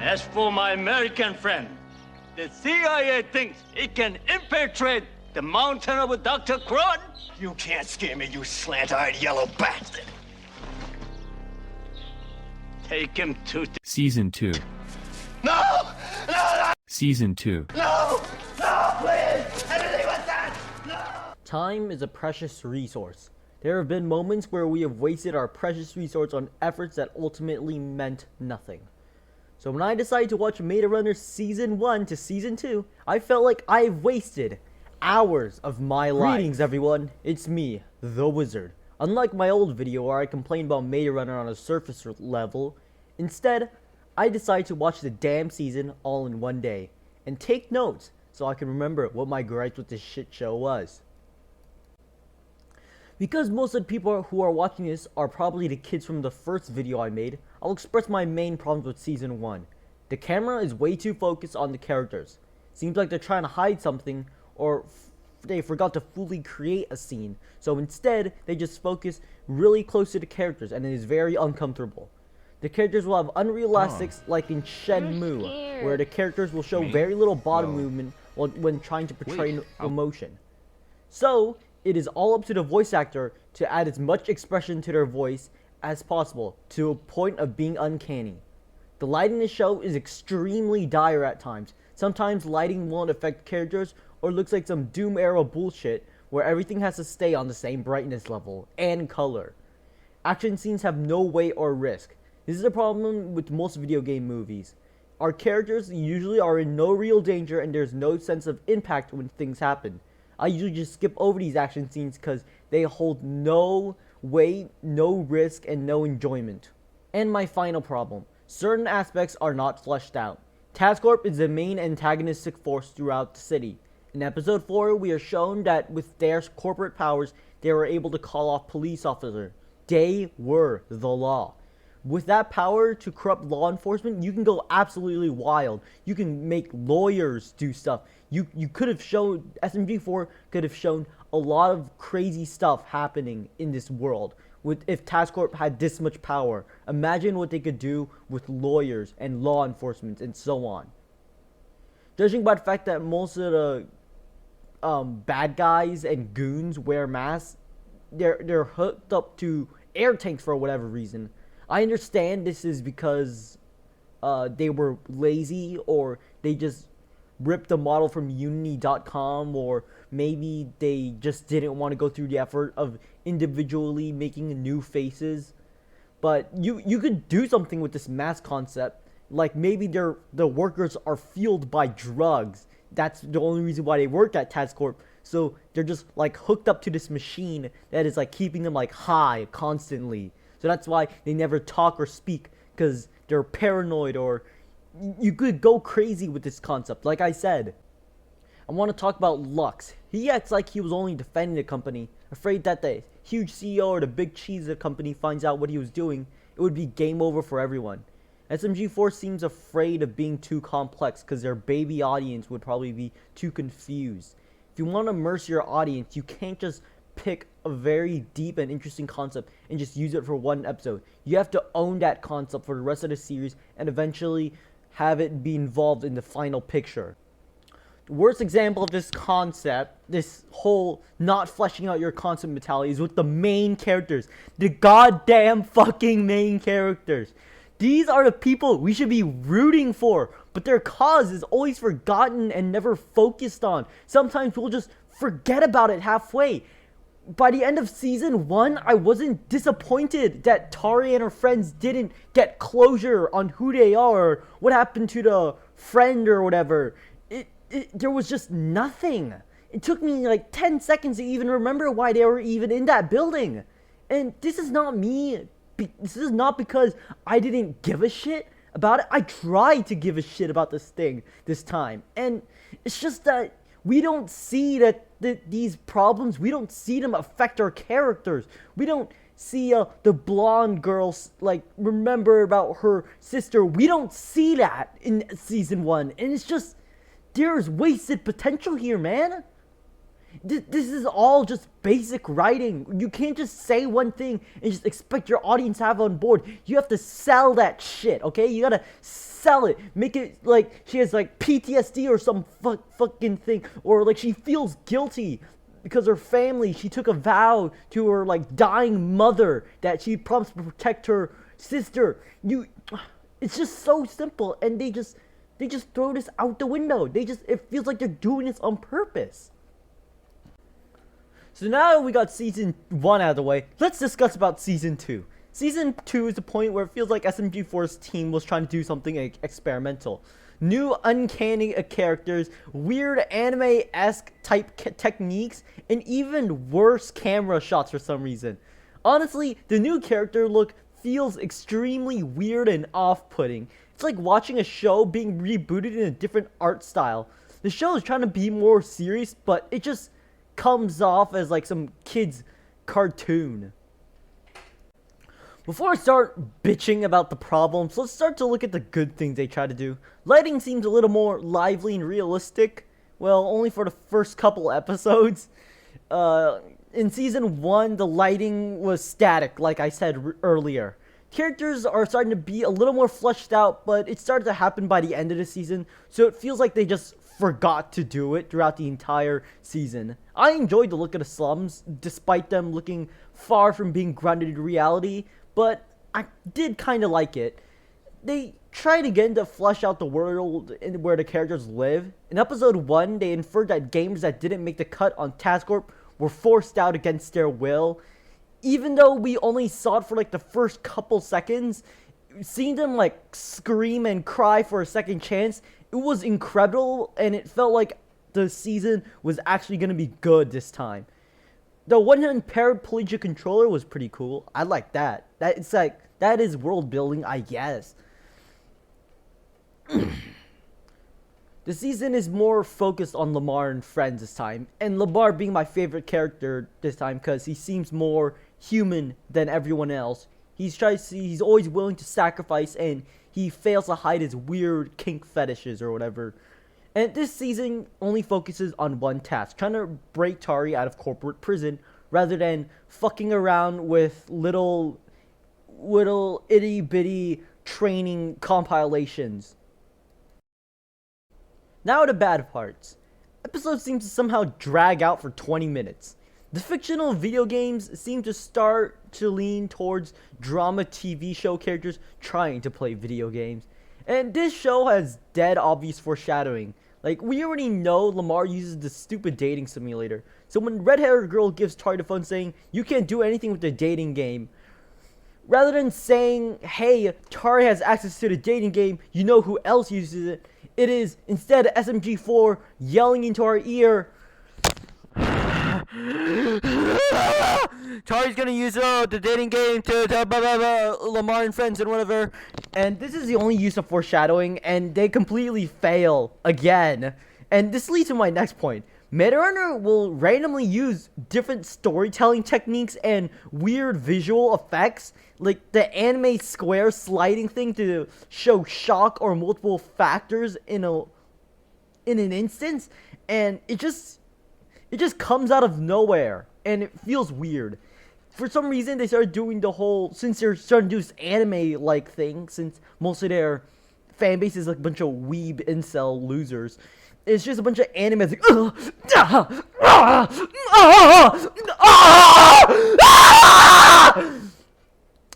As for my American friend, the CIA thinks it can infiltrate the mountain of Dr. Crud. You can't scare me, you slant-eyed yellow bastard. Take him to Season 2. No! No! Season 2. No! No, please! Anything but that! No! Time is a precious resource. There have been moments where we have wasted our precious resource on efforts that ultimately meant nothing. So when I decided to watch Maze Runner Season 1 to Season 2, I felt like I've wasted hours of my life. Greetings everyone, it's me, the Wizard. Unlike my old video where I complained about Maze Runner on a surface level, instead, I decided to watch the damn season all in one day, and take notes so I can remember what my gripes with this shit show was. Because most of the people who are watching this are probably the kids from the first video I made, I'll express my main problems with Season 1. The camera is way too focused on the characters. Seems like they're trying to hide something, or they forgot to fully create a scene, so instead, they just focus really close to the characters, and it is very uncomfortable. The characters will have unrealistics like in Shenmue, where the characters will show very little body movement when trying to portray emotion. So, it is all up to the voice actor to add as much expression to their voice as possible, to a point of being uncanny. The lighting in the show is extremely dire at times. Sometimes lighting won't affect characters, or looks like some Doom era bullshit, where everything has to stay on the same brightness level and color. Action scenes have no weight or risk. This is a problem with most video game movies. Our characters usually are in no real danger and there's no sense of impact when things happen. I usually just skip over these action scenes because they hold no weight, no risk, and no enjoyment. And my final problem. Certain aspects are not fleshed out. TazCorp is the main antagonistic force throughout the city. In episode 4, we are shown that with their corporate powers, they were able to call off police officers. They were the law. With that power to corrupt law enforcement, you can go absolutely wild. You can make lawyers do stuff. You could have shown, SMG4 could have shown a lot of crazy stuff happening in this world if TazCorp had this much power. Imagine what they could do with lawyers and law enforcement and so on. Judging by the fact that most of the bad guys and goons wear masks, they're hooked up to air tanks for whatever reason. I understand this is because they were lazy, or they just ripped the model from Unity.com, or maybe they just didn't want to go through the effort of individually making new faces. But you could do something with this mask concept. Like maybe the workers are fueled by drugs. That's the only reason why they work at TazCorp. So they're just like hooked up to this machine that is like keeping them like high constantly. So that's why they never talk or speak, because they're paranoid, or you could go crazy with this concept. Like I said, I want to talk about Lux. He acts like he was only defending the company, afraid that the huge CEO or the big cheese of the company finds out what he was doing. It would be game over for everyone. SMG4 seems afraid of being too complex because their baby audience would probably be too confused. If you want to immerse your audience, you can't just pick a very deep and interesting concept and just use it for one episode. You have to own that concept for the rest of the series and eventually have it be involved in the final picture. The worst example of this concept, this whole not fleshing out your concept mentality, is with the main characters. The goddamn fucking main characters. These are the people we should be rooting for, but their cause is always forgotten and never focused on. Sometimes we'll just forget about it halfway. By the end of Season 1, I wasn't disappointed that Tari and her friends didn't get closure on who they are, or what happened to the friend or whatever. There was just nothing. It took me like 10 seconds to even remember why they were even in that building. And this is not me. This is not because I didn't give a shit about it. I tried to give a shit about this thing this time. And it's just that we don't see that these problems, we don't see them affect our characters. We don't see the blonde girl, like, remember about her sister. We don't see that in Season 1. And it's just, there's wasted potential here, man. This is all just basic writing. You can't just say one thing and just expect your audience to have on board. You have to sell that shit, okay? You gotta sell it, make it like she has like PTSD or some fucking thing, or like she feels guilty because her family, she took a vow to her like dying mother that she promised to protect her sister. It's just so simple, and they just throw this out the window. It feels like they're doing this on purpose. So now we got season 1 out of the way, let's discuss about season 2. Season 2 is the point where it feels like SMG4's team was trying to do something experimental. New uncanny characters, weird anime-esque type techniques, and even worse camera shots for some reason. Honestly, the new character look feels extremely weird and off-putting. It's like watching a show being rebooted in a different art style. The show is trying to be more serious, but it just comes off as like some kid's cartoon. Before I start bitching about the problems, let's start to look at the good things they try to do. Lighting seems a little more lively and realistic. Well, only for the first couple episodes. In season 1, the lighting was static, like I said earlier. Characters are starting to be a little more fleshed out, but it started to happen by the end of the season, so it feels like they just forgot to do it throughout the entire season. I enjoyed the look of the slums, despite them looking far from being grounded in reality, but I did kind of like it. They tried again to flesh out the world where the characters live. In episode 1, they inferred that gamers that didn't make the cut on Task Corp were forced out against their will. Even though we only saw it for like the first couple seconds, seeing them like scream and cry for a second chance, it was incredible, and it felt like the season was actually going to be good this time. The one-hand paraplegic controller was pretty cool. I like that. That is world building, I guess. The season is more focused on Lamar and friends this time, and Lamar being my favorite character this time because he seems more human than everyone else. He's always willing to sacrifice, and he fails to hide his weird kink fetishes or whatever. And this season only focuses on one task, trying to break Tari out of corporate prison rather than fucking around with little itty bitty training compilations. Now the bad parts. Episodes seem to somehow drag out for 20 minutes. The fictional video games seem to start to lean towards drama TV show characters trying to play video games. And this show has dead obvious foreshadowing. Like, we already know Lamar uses the stupid dating simulator. So when red-haired girl gives Tari the phone saying, "You can't do anything with the dating game," rather than saying, "Hey, Tari has access to the dating game, you know who else uses it," it is instead SMG4 yelling into our ear, "Tari's gonna use the dating game to blah, blah, blah, Lamar and friends and whatever." And this is the only use of foreshadowing, and they completely fail again. And this leads to my next point. Medarunner will randomly use different storytelling techniques and weird visual effects, like the anime square sliding thing to show shock or multiple factors in an instance, and it just comes out of nowhere, and it feels weird. For some reason, they started doing the whole, since they're starting to do this anime-like thing, since most of their fan base is like a bunch of weeb incel losers. It's just a bunch of animes like,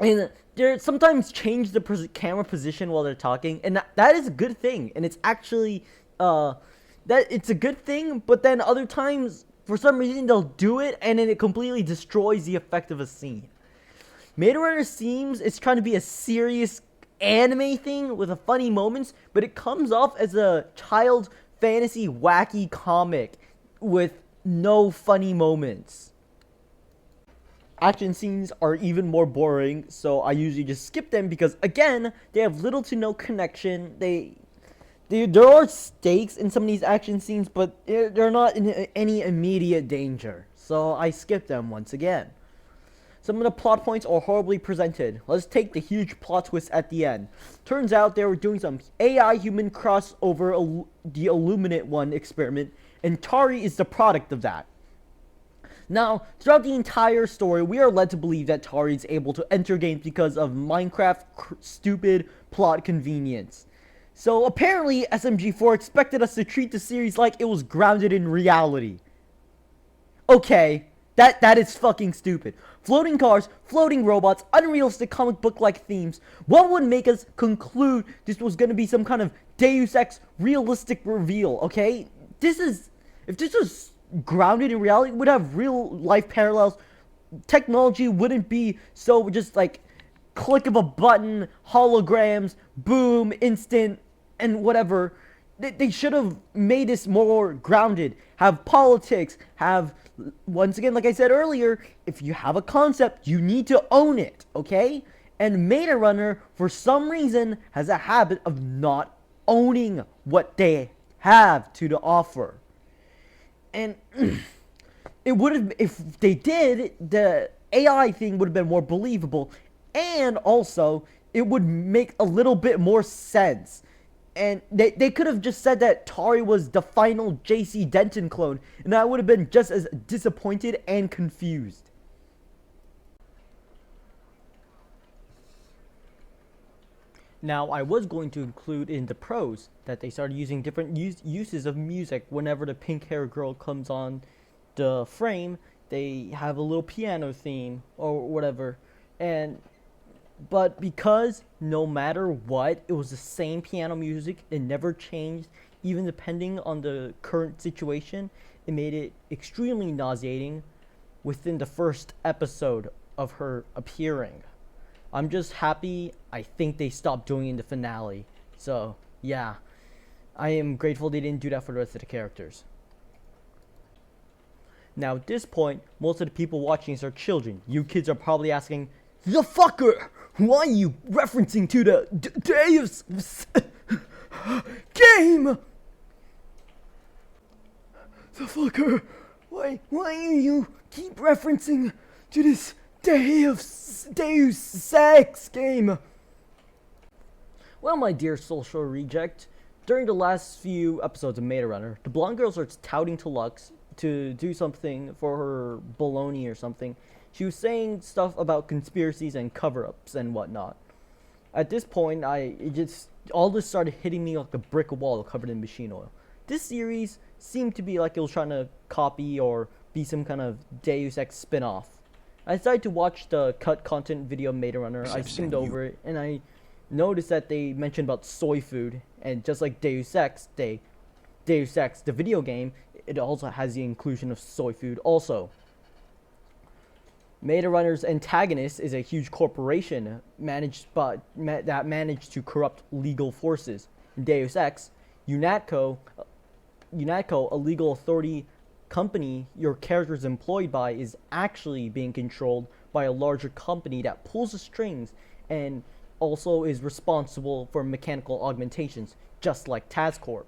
and they sometimes change the camera position while they're talking, and that is a good thing, and it's actually it's a good thing, but then other times, for some reason, they'll do it, and then it completely destroys the effect of a scene. Maid Runner seems it's trying to be a serious anime thing with a funny moments, but it comes off as a child fantasy wacky comic with no funny moments. Action scenes are even more boring, so I usually just skip them because, again, they have little to no connection. There are stakes in some of these action scenes, but they're not in any immediate danger, so I skip them once again. Some of the plot points are horribly presented. Let's take the huge plot twist at the end. Turns out they were doing some AI-human crossover, the Illuminate One experiment, and Tari is the product of that. Now, throughout the entire story, we are led to believe that Tari is able to enter games because of Minecraft stupid plot convenience. So apparently SMG4 expected us to treat the series like it was grounded in reality. Okay, that is fucking stupid. Floating cars, floating robots, unrealistic comic book-like themes. What would make us conclude this was gonna be some kind of Deus Ex realistic reveal, okay? If this was grounded in reality, it would have real life parallels. Technology wouldn't be so just like click of a button, holograms, boom, instant, and whatever. They should have made this more grounded. Have politics, have, once again, like I said earlier, if you have a concept, you need to own it, okay? And Meta Runner, for some reason, has a habit of not owning what they have to offer. And it would have, if they did, the AI thing would have been more believable. And also, it would make a little bit more sense. And they could have just said that Tari was the final JC Denton clone, and I would have been just as disappointed and confused. Now, I was going to include in the pros that they started using different uses of music whenever the pink-haired girl comes on the frame. They have a little piano theme or whatever, but because no matter what, it was the same piano music, it never changed, even depending on the current situation, it made it extremely nauseating within the first episode of her appearing. I'm just happy I think they stopped doing it in the finale. So, yeah. I am grateful they didn't do that for the rest of the characters. Now, at this point, most of the people watching this are children. You kids are probably asking, "The fucker! Why are you referencing to the Deus game? The fucker! Why are you keep referencing to this Deus Ex game?" Well, my dear social reject, during the last few episodes of Meta Runner, the blonde girl starts touting to Lux to do something for her baloney or something. She was saying stuff about conspiracies and cover-ups and whatnot. At this point, all this started hitting me like a brick wall covered in machine oil. This series seemed to be like it was trying to copy or be some kind of Deus Ex spin-off. I decided to watch the cut content video of Meta Runner. I skimmed over it, and I noticed that they mentioned about soy food, and just like Deus Ex, the video game, it also has the inclusion of soy food also. Meta Runner's antagonist is a huge corporation that managed to corrupt legal forces. In Deus Ex, UNATCO, a legal authority company your character is employed by, is actually being controlled by a larger company that pulls the strings and also is responsible for mechanical augmentations, just like TazCorp.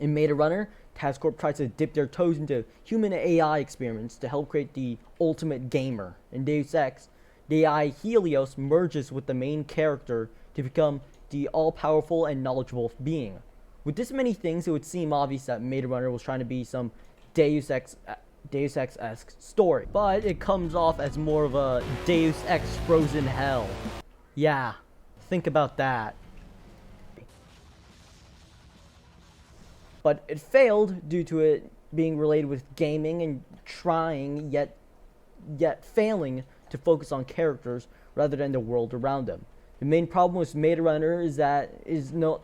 In Meta Runner, TazCorp tries to dip their toes into human AI experiments to help create the ultimate gamer. In Deus Ex, the AI Helios merges with the main character to become the all-powerful and knowledgeable being. With this many things, it would seem obvious that Meta Runner was trying to be some Deus Ex-esque story, but it comes off as more of a Deus Ex Frozen Hell. Yeah, think about that. But it failed due to it being related with gaming and trying, yet failing to focus on characters rather than the world around them. The main problem with Meta Runner is that it's no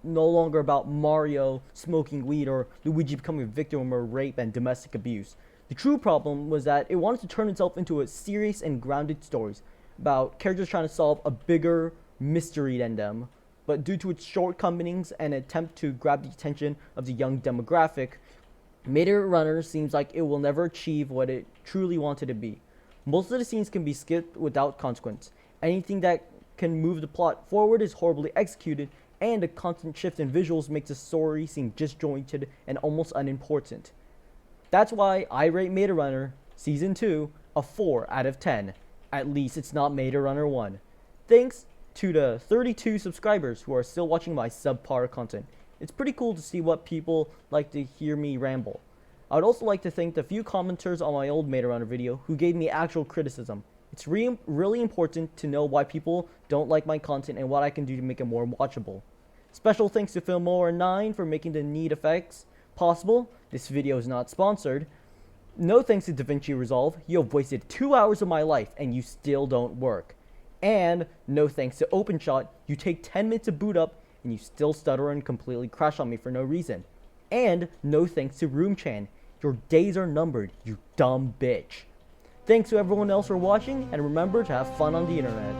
longer about Mario smoking weed or Luigi becoming a victim of rape and domestic abuse. The true problem was that it wanted to turn itself into a serious and grounded stories about characters trying to solve a bigger mystery than them. But due to its shortcomings and attempt to grab the attention of the young demographic, Meta Runner seems like it will never achieve what it truly wanted to be. Most of the scenes can be skipped without consequence. Anything that can move the plot forward is horribly executed, and a constant shift in visuals makes the story seem disjointed and almost unimportant. That's why I rate Meta Runner Season 2 a 4 out of 10. At least it's not Meta Runner 1. Thanks to the 32 subscribers who are still watching my subpar content. It's pretty cool to see what people like to hear me ramble. I would also like to thank the few commenters on my old Meta Runner video who gave me actual criticism. It's really important to know why people don't like my content and what I can do to make it more watchable. Special thanks to Filmora9 for making the neat effects possible. This video is not sponsored. No thanks to DaVinci Resolve. You have wasted 2 hours of my life and you still don't work. And no thanks to OpenShot. You take 10 minutes to boot up and you still stutter and completely crash on me for no reason. And no thanks to RoomChan. Your days are numbered, you dumb bitch. Thanks to everyone else for watching, and remember to have fun on the internet.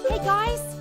Hey guys,